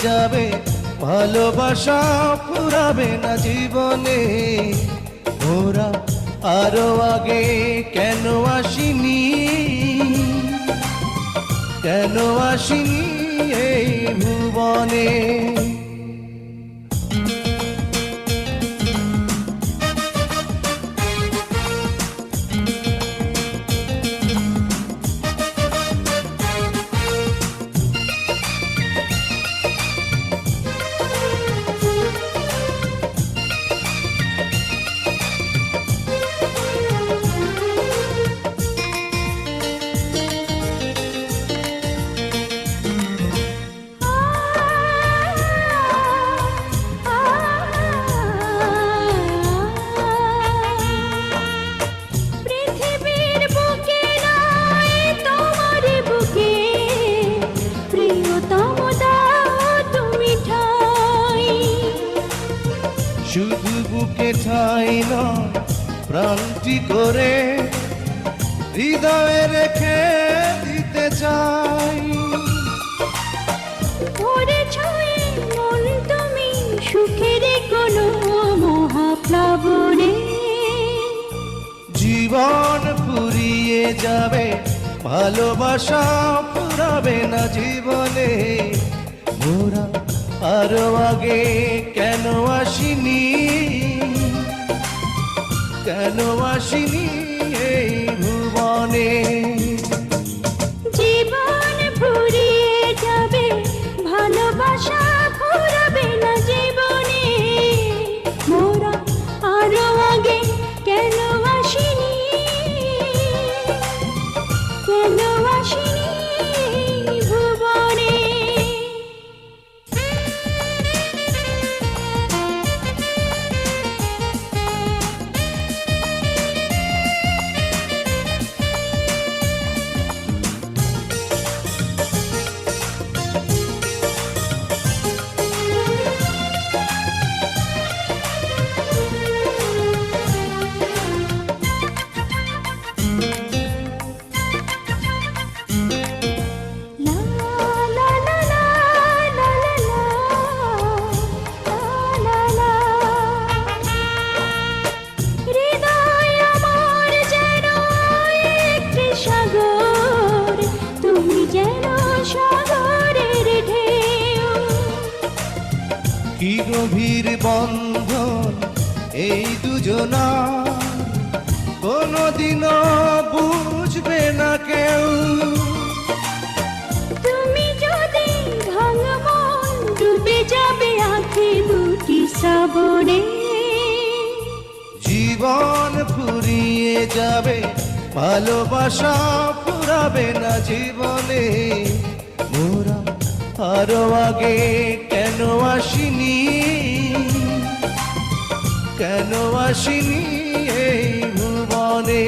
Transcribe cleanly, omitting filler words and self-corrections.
যাবে, ভালোবাসা ফুরাবে না জীবনে। ওরা আরো আগে কেন আসিনি, কেন আসিনি এই ভুবনে। শুধু বুকে ঠাই নয়, প্রাণটি করে হৃদয়ে রেখে দিতে চাই। তুমি সুখের কোনো মহাপ্লাবনে, জীবন ফুরিয়ে যাবে, ভালোবাসা ফুরাবে না জীবনে। মোরা আরো আগে কেন আসিনি, কেন আসিনি এই ভুবনে। জীবন ফুরিয়ে যাবে, ভালোবাসা ফুরাবে না জীবনে। মোরা আরো আগে কেন আসিনি, কেন আসিনি ভুবনে। কি গভীর বন্ধন এই দুজনার, কোনদিনও বুঝবে না কেউ। তুমি যদি ভাঙা মন, ডুবে যাবে আঁখি দুটি শ্রাবণে। জীবন ফুরিয়ে যাবে, ভালোবাসা ফুরাবে না জীবনে। মোরা আরো আগে কেন আসিনি, কেন আসিনি এই ভুবনে।